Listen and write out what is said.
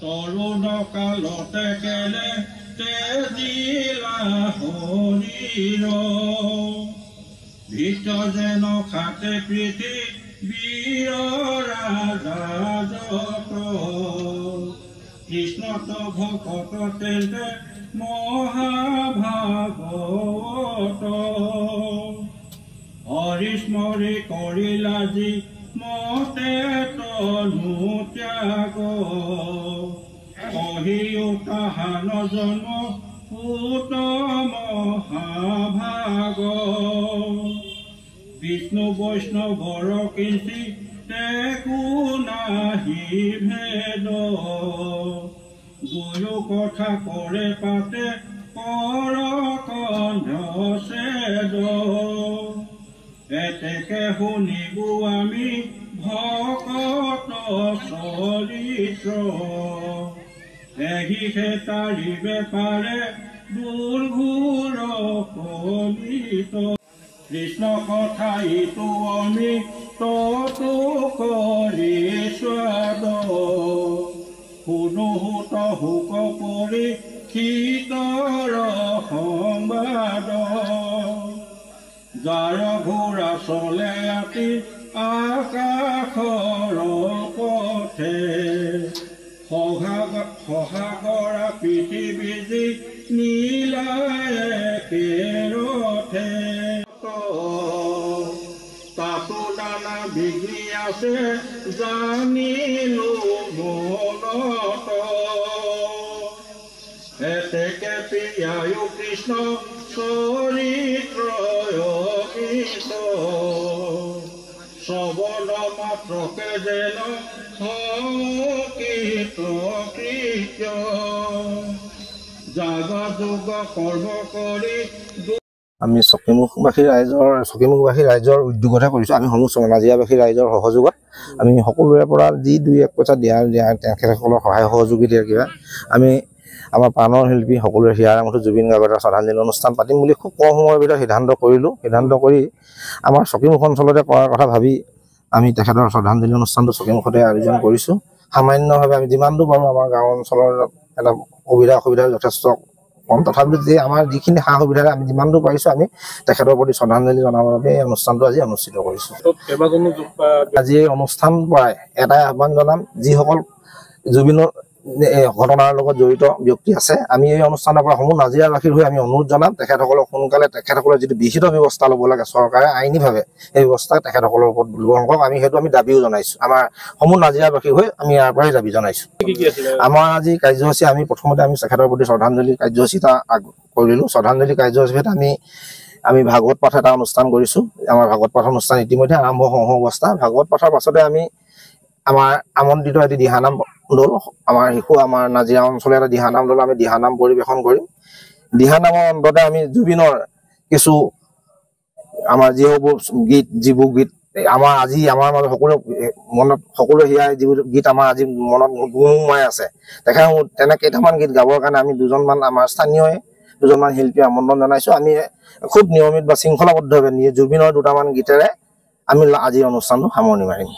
তৰুণ কালতে কেলে তেজিলা শৰীৰ ভিত যেন খাতে পৃথিৱীৰ ৰাজা যত কৃষ্ণত ভকত তেন্তে মহাভাগৱত হৰিস্মৰি কৰিলা যি মতে তনু ত্যাগ কহিও তাহান জন্ম পুত মহাভাগ বিষ্ণু বৈষ্ণৱৰ কীৰ্তি একো নাহি ভেদ দুয়ো কথা কৰে পাতে কৰ কন্ধ ছেদ এতেকে শুনিবো আমি ভকত চৰিত্ৰ এহিহে তাৰিবে পাৰে দুৰ্ঘোৰ কলিত কৃষ্ণ কথা ইটো আমি ততো কৰি স্বাদ শুনো হুক কৰি শীতৰ সংবাদ যাৰ ঘোঁৰা চলে আতি আকাশৰ পথে সহাগৰা পৃথিৱী যি নীলায়ে কেৰথে তাতো নানা বিঘ্নি আছে জানিলো মনত এতেকে প্ৰিয়ায়ো কৃষ্ণ চৰিত্ৰ শ্ৰৱণ মাত্ৰকে যেন কৃত জাগ যোগ কৰ্ম কৰি আমি চকীমুখবাসী ৰাইজৰ উদ্যোগতহে কৰিছোঁ। আমি সমূহ নাজিৰাবাসী ৰাইজৰ সহযোগত আমি সকলোৰে পৰা যি দুই এক পইচা দিয়া তেখেতসকলৰ সহায় সহযোগিতাৰ কিবা আমি আমাৰ প্ৰাণৰ শিল্পী সকলোৰে হিয়াৰামঠু জুবিন গাৰ্গৰ শ্ৰদ্ধাঞ্জলি অনুষ্ঠান পাতিম বুলি খুব কম সময়ৰ ভিতৰত সিদ্ধান্ত কৰিলোঁ। সিদ্ধান্ত কৰি আমাৰ চকীমুখ অঞ্চলতে কৰাৰ কথা ভাবি আমি তেখেতৰ শ্ৰদ্ধাঞ্জলি অনুষ্ঠানটো চকীমুখতে আয়োজন কৰিছোঁ। সামান্যভাৱে আমি যিমানটো পাৰোঁ আমাৰ গাঁও অঞ্চলৰ এটা অসুবিধা যথেষ্ট কম, তথাপিও যে আমাৰ যিখিনি সা সুবিধাৰে আমি যিমানটো পাৰিছোঁ আমি তেখেতৰ প্ৰতি শ্ৰদ্ধাঞ্জলি জনাবৰ বাবে এই অনুষ্ঠানটো আজি অনুষ্ঠিত কৰিছোঁ। আজি এই অনুষ্ঠান পৰাই এটাই আহ্বান জনাম, যিসকল জুবিনৰ ঘটনাৰ লগত জড়িত ব্যক্তি আছে, আমি এই অনুষ্ঠানৰ পৰা সমূহ নাজিৰাবাসীৰ হৈ আমি অনুৰোধ জনাম তেখেতসকলক সোনকালে তেখেতসকলৰ যিটো বিহিত ব্যৱস্থা ল'ব লাগে চৰকাৰে আইনীভাৱে সেই ব্যৱস্থা তেখেতসকলৰ ওপৰত গ্ৰহণ কৰক। আমি সেইটো আমি দাবীও জনাইছোঁ। আমাৰ সমূহ নাজিৰাবাসী হৈ আমি ইয়াৰ পৰাই দাবী জনাইছোঁ। আমাৰ আজি কাৰ্যসূচী আমি প্ৰথমতে আমি তেখেতৰ প্ৰতি শ্ৰদ্ধাঞ্জলি কাৰ্যসূচী এটা কৰিলোঁ। শ্ৰদ্ধাঞ্জলি কাৰ্যসূচীত আমি ভাগৱত পাঠ এটা অনুষ্ঠান কৰিছোঁ। আমাৰ ভাগৱত পাঠ অনুষ্ঠান ইতিমধ্যে আৰম্ভ হওঁ অৱস্থা। ভাগৱত পাঠৰ পাছতে আমি আমাৰ আমন্ত্ৰিত এটি দিহানাম দল, আমাৰ শিশু আমাৰ নাজিৰা অঞ্চলৰ এটা দিহানাম দল আমি দিহানাম পৰিৱেশন কৰিম। দিহানামৰ অন্ততে আমি জুবিনৰ কিছু আমাৰ যিবোৰ গীত আমাৰ মাজত সকলোৰে হিয়াই যিবোৰ গীত আমাৰ আজি মনত গুণগুণাই আছে, তেনে কেইটামান গীত গাবৰ কাৰণে আমি আমাৰ স্থানীয় দুজনমান শিল্পী আমন্ত্ৰণ জনাইছোঁ। আমি খুব নিয়মিত বা শৃংখলাবদ্ধভাৱে জুবিনৰ দুটামান গীতেৰে আমি আজি অনুষ্ঠানটো সামৰণি মাৰিম।